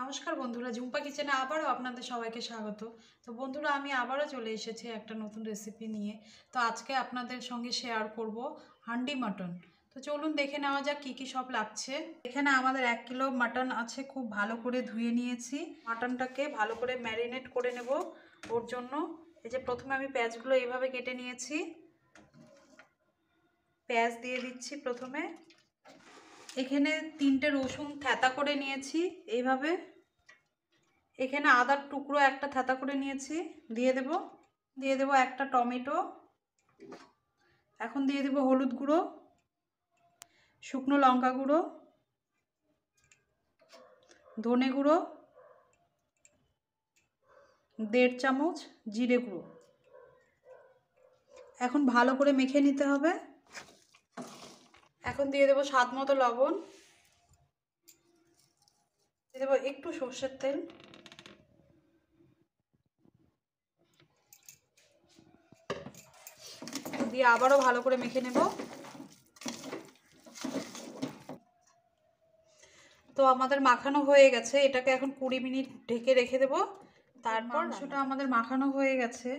নমস্কার বন্ধুরা, ঝুম্পা কিচেনে আবারও আপনাদের সবাইকে স্বাগত। তো বন্ধুরা, আমি আবারও চলে এসেছি একটা নতুন রেসিপি নিয়ে। তো আজকে আপনাদের সঙ্গে শেয়ার করব হান্ডি মাটন। তো চলুন দেখে নেওয়া যাক কী কী সব লাগছে। এখানে আমাদের 1 কিলো মাটন আছে, খুব ভালো করে ধুয়ে নিয়েছি। মাটনটাকে ভালো করে ম্যারিনেট করে নেব। ওর জন্য এই যে প্রথমে আমি পেঁয়াজগুলো এইভাবে কেটে নিয়েছি। পেঁয়াজ দিয়ে দিচ্ছি প্রথমে। এখানে 3টে রসুন থেঁতা করে নিয়েছি এইভাবে। এখানে আদার টুকরো একটা থেঁতা করে নিয়েছি, দিয়ে দেব একটা টমেটো। এখন দিয়ে দেব হলুদ গুঁড়ো, শুকনো লঙ্কা গুঁড়ো, ধনে গুঁড়ো, 1.5 চামচ জিরে গুঁড়ো। এখন ভালো করে মেখে নিতে হবে। এখন দিয়ে দেব স্বাদ মতো লবণ, দিয়ে দেবো একটু সর্ষের তেল, দিয়ে আবারও ভালো করে মেখে নেব। তো আমাদের মাখানো হয়ে গেছে, এটাকে এখন 20 মিনিট ঢেকে রেখে দেব। তারপর মাংসটা আমাদের মাখানো হয়ে গেছে।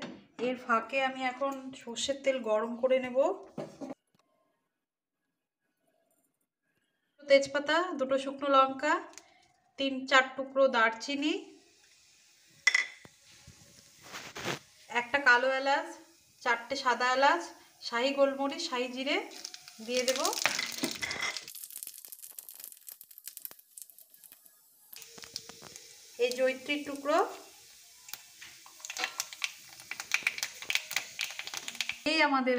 এর ফাঁকে আমি এখন সর্ষের তেল গরম করে নেব। তেজপাতা, 2টো শুকনো লঙ্কা, 3-4 টুকরো দারচিনি, একটা কালো এলাচ, 4টে সাদা এলাচ, শাহি গোলমরিচ, শাহি জিরে দিয়ে দেব। এই জয়িত্রীর টুকরো। এই আমাদের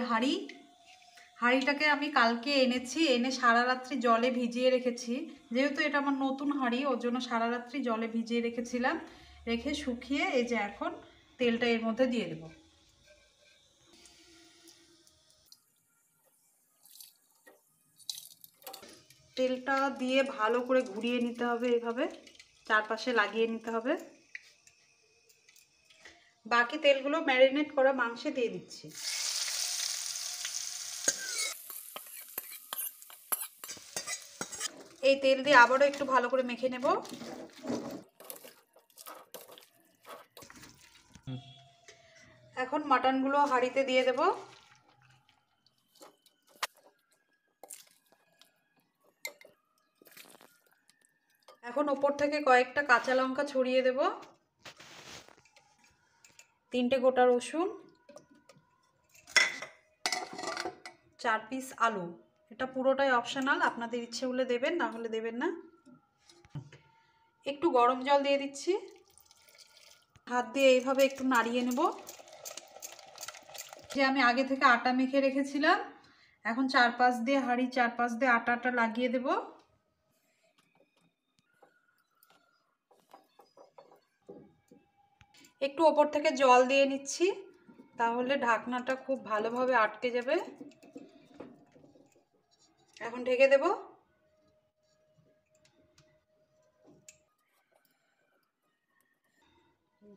হাঁড়িটাকে আমি কালকে এনেছি, এনে সারা রাত্রি জলে ভিজিয়ে রেখেছি। যেহেতু এটা আমার নতুন হাঁড়ি, ওর জন্য সারা রাত্রি জলে ভিজিয়ে রেখেছিলাম। রেখে শুকিয়ে এই যে এখন তেলটা এর মধ্যে দিয়ে দেব। তেলটা দিয়ে ভালো করে ঘুরিয়ে নিতে হবে, এইভাবে চারপাশে লাগিয়ে নিতে হবে। বাকি তেলগুলো ম্যারিনেট করা মাংসে দিয়ে দিচ্ছি। এই তেল দিয়ে আবারও একটু ভালো করে মেখে নেব। এখন মাটনগুলো হাঁড়িতে দিয়ে দেব। এখন ওপর থেকে কয়েকটা কাঁচা লঙ্কা ছড়িয়ে দেব, 3টে গোটা রসুন, 4 পিস আলু। এটা পুরোটাই অপশনাল, আপনাদের ইচ্ছে হলে দেবেন, না হলে দেবেন না। একটু গরম জল দিয়ে দিচ্ছি, হাত দিয়ে এইভাবে একটু নাড়িয়ে নেব। যে আমি আগে থেকে আটা মেখে রেখেছিলাম, এখন হাঁড়ির চারপাশ দিয়ে আটাটা লাগিয়ে দেব। একটু ওপর থেকে জল দিয়ে নিচ্ছি, তাহলে ঢাকনাটা খুব ভালোভাবে আটকে যাবে। এখন ঢেকে দেব।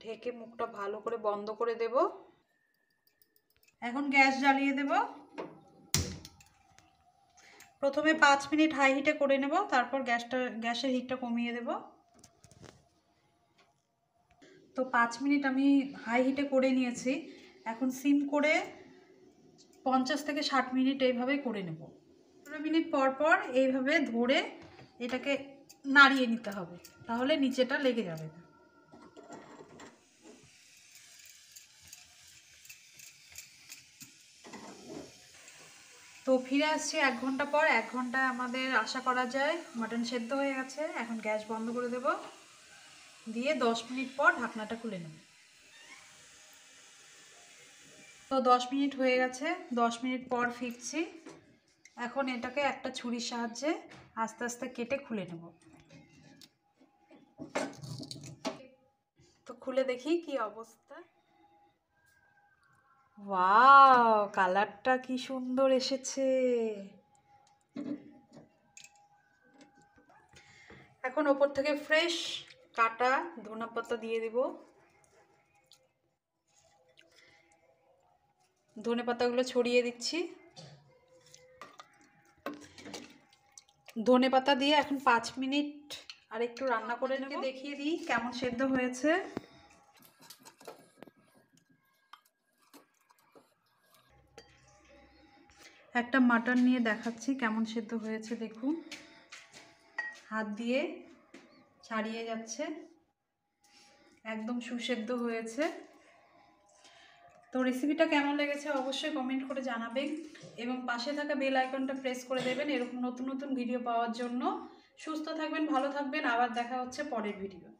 ঢেকে মুখটা ভালো করে বন্ধ করে দেব। এখন গ্যাস জ্বালিয়ে দেব। প্রথমে 5 মিনিট হাই হিটে করে নেব, তারপর গ্যাসের হিটটা কমিয়ে দেব। তো 5 মিনিট আমি হাই হিটে করে নিয়েছি। এখন সিম করে 50 থেকে 60 মিনিট এইভাবে করে নেব। 15 মিনিট পর পর এইভাবে ধরে এটাকে নাড়িয়ে নিতে হবে, তাহলে নিচেটা লেগে যাবে না। তো ফিরে আসছি 1 ঘন্টা পর। 1 ঘন্টায় আমাদের আশা করা যায় মাটন সেদ্ধ হয়ে গেছে। এখন গ্যাস বন্ধ করে দেব, দিয়ে 10 মিনিট পর ঢাকনাটা খুলে নেব। তো 10 মিনিট হয়ে গেছে, 10 মিনিট পর ফিরছি। এখন এটাকে একটা ছুরির সাহায্যে আস্তে আস্তে কেটে খুলে নেব। তো খুলে দেখি কি অবস্থা। ওয়াও, কালারটা কি সুন্দর এসেছে। এখন ওপর থেকে ফ্রেশ কাটা ধনেপাতা দিয়ে দেব। ধনেপাতাগুলো ছড়িয়ে দিচ্ছি। ধনেপাতা দিয়ে এখন 5 মিনিট আর একটু রান্না করে নেব, দেখিয়ে দিই কেমন সেদ্ধ হয়েছে। একটা মাটন নিয়ে দেখাচ্ছি কেমন সেদ্ধ হয়েছে, দেখুন হাত দিয়ে ছাড়িয়ে যাচ্ছে, একদম সুসেদ্ধ হয়েছে। তো রেসিপিটা কেমন লেগেছে অবশ্যই কমেন্ট করে জানাবেন এবং পাশে থাকা বেল আইকনটা প্রেস করে দেবেন এরকম নতুন নতুন ভিডিও পাওয়ার জন্য। সুস্থ থাকবেন, ভালো থাকবেন, আবার দেখা হচ্ছে পরের ভিডিও।